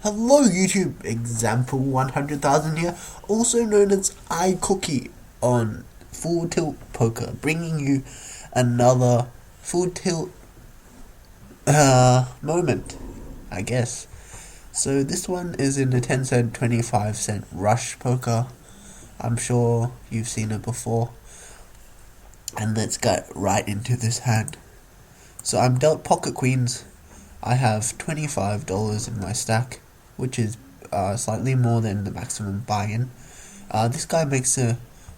Hello YouTube, example 100,000 here, also known as iCookie on FullTilt Poker, bringing you another FullTilt moment, I guess. So this one is in the 10 cent, 25 cent rush poker. I'm sure you've seen it before. And let's get right into this hand. So I'm dealt pocket queens. I have $25 in my stack, which is slightly more than the maximum buy-in. This guy makes a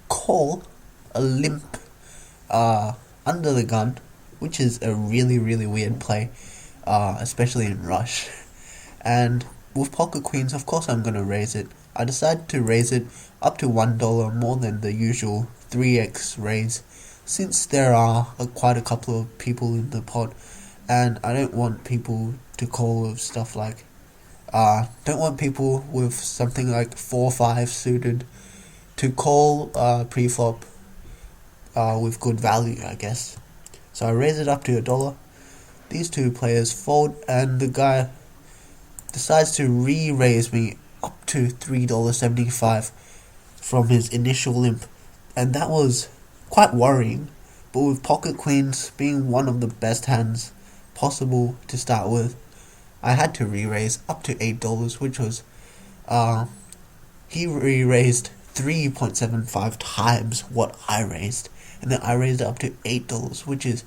call, a limp, under the gun, which is a really weird play, especially in rush. And with pocket queens, of course I'm gonna raise it. I decided to raise it up to $1 more than the usual 3x raise, since there are quite a couple of people in the pot, and I don't want people to call with stuff like don't want people with something like 4-5 suited to call pre-flop with good value, I guess. So I raise it up to $1. These two players fold, and the guy decides to re-raise me up to $3.75 from his initial limp, and that was quite worrying. But with pocket queens being one of the best hands possible to start with, I had to re-raise up to $8, which was he re-raised 3.75 times what I raised, and then I raised it up to $8, which is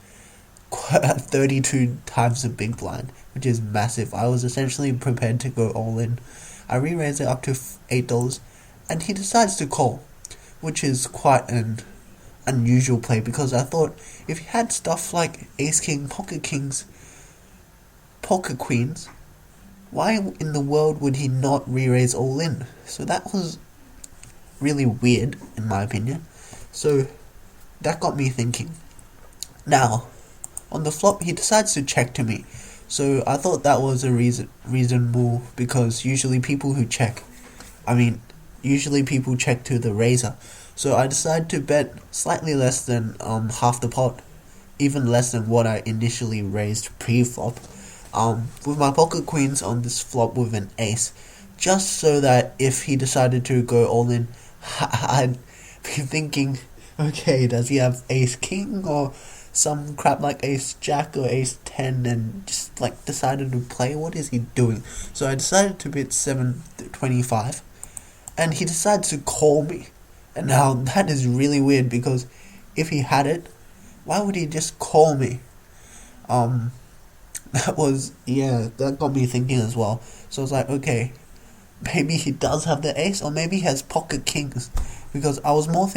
32 times the big blind, which is massive. I was essentially prepared to go all in. I re-raised it up to $8, and he decides to call, which is quite an unusual play, because I thought if he had stuff like ace king, pocket kings, pocket queens, why in the world would he not re-raise all in? So that was really weird in my opinion. So that got me thinking. Now, on the flop he decides to check to me. So I thought that was a reasonable, because usually people check to the raiser. So I decided to bet slightly less than half the pot, even less than what I initially raised pre-flop, with my pocket queens on this flop with an ace, just so that if he decided to go all in, I'd be thinking, okay, does he have ace king or some crap like ace jack or ace 10, and just like decided to play? What is he doing? So I decided to bid $7.25, and he decides to call me. And now that is really weird, because if he had it, why would he just call me? That got me thinking as well. So I was like, okay, maybe he does have the ace, or maybe he has pocket kings, because I was more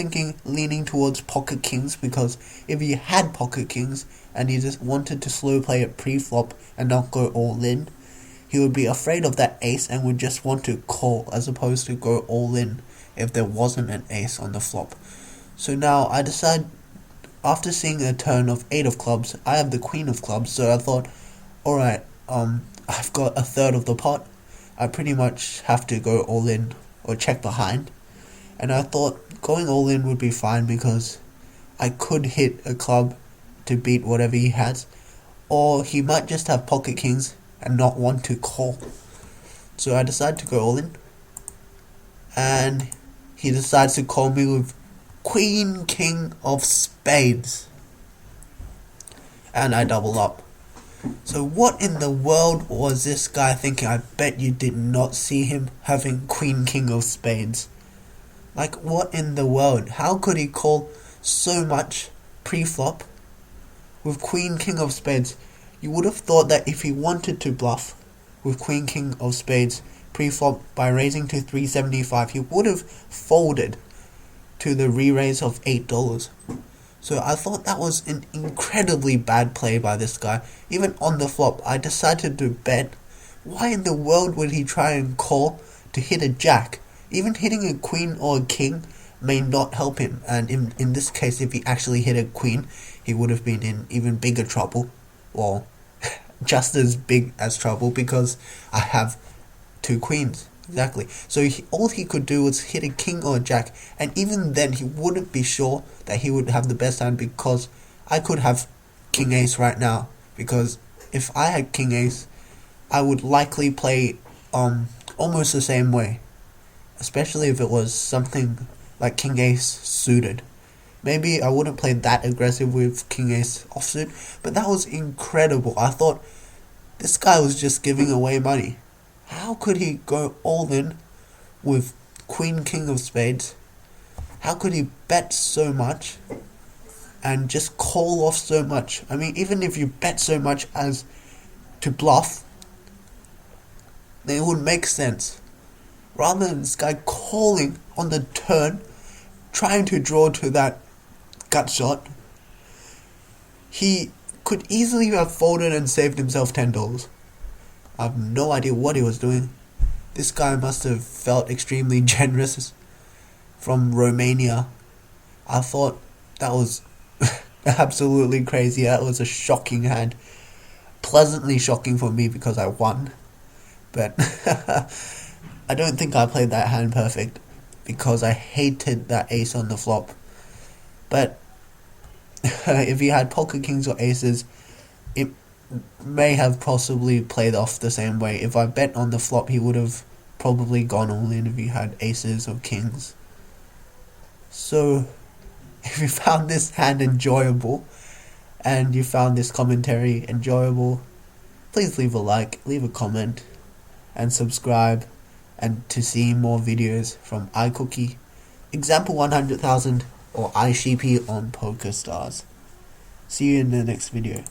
leaning towards pocket kings, because if he had pocket kings and he just wanted to slow play it pre-flop and not go all in, he would be afraid of that ace and would just want to call as opposed to go all in if there wasn't an ace on the flop. So now I decide, after seeing a turn of 8 of clubs, I have the queen of clubs, so I thought, alright, I've got a third of the pot, I pretty much have to go all in or check behind. And I thought going all in would be fine, because I could hit a club to beat whatever he has, or he might just have pocket kings and not want to call. So I decided to go all in, and he decides to call me with queen king of spades, and I double up. So what in the world was this guy thinking? I bet you did not see him having queen king of spades. Like, what in the world? How could he call so much pre-flop with queen king of spades? You would have thought that if he wanted to bluff with queen king of spades pre-flop by raising to $3.75, he would have folded to the re-raise of $8. So I thought that was an incredibly bad play by this guy. Even on the flop, I decided to bet. Why in the world would he try and call to hit a jack? Even hitting a queen or a king may not help him, and in this case, if he actually hit a queen, he would have been in even bigger trouble. Well, just as big as trouble, because I have 2 queens. Exactly. So all he could do was hit a king or a jack, and even then he wouldn't be sure that he would have the best hand, because I could have king ace right now, because if I had king ace, I would likely play almost the same way, especially if it was something like King Ace suited. Maybe I wouldn't play that aggressive with King Ace offsuit, but that was incredible. I thought this guy was just giving away money. How could he go all in with Queen King of Spades? How could he bet so much and just call off so much? I mean, even if you bet so much as to bluff, then it would make sense. Rather than this guy calling on the turn, trying to draw to that gut shot, he could easily have folded and saved himself $10. I have no idea what he was doing. This guy must have felt extremely generous from Romania. I thought that was absolutely crazy. That was a shocking hand. Pleasantly shocking for me because I won. But I don't think I played that hand perfect because I hated that ace on the flop. But if he had pocket kings or aces, it may have possibly played off the same way. If I bet on the flop, he would have probably gone all in if he had aces or kings. So, if you found this hand enjoyable and you found this commentary enjoyable, please leave a like, leave a comment, and subscribe, and to see more videos from iCookie, Example 100,000, or iSheepy on PokerStars. See you in the next video.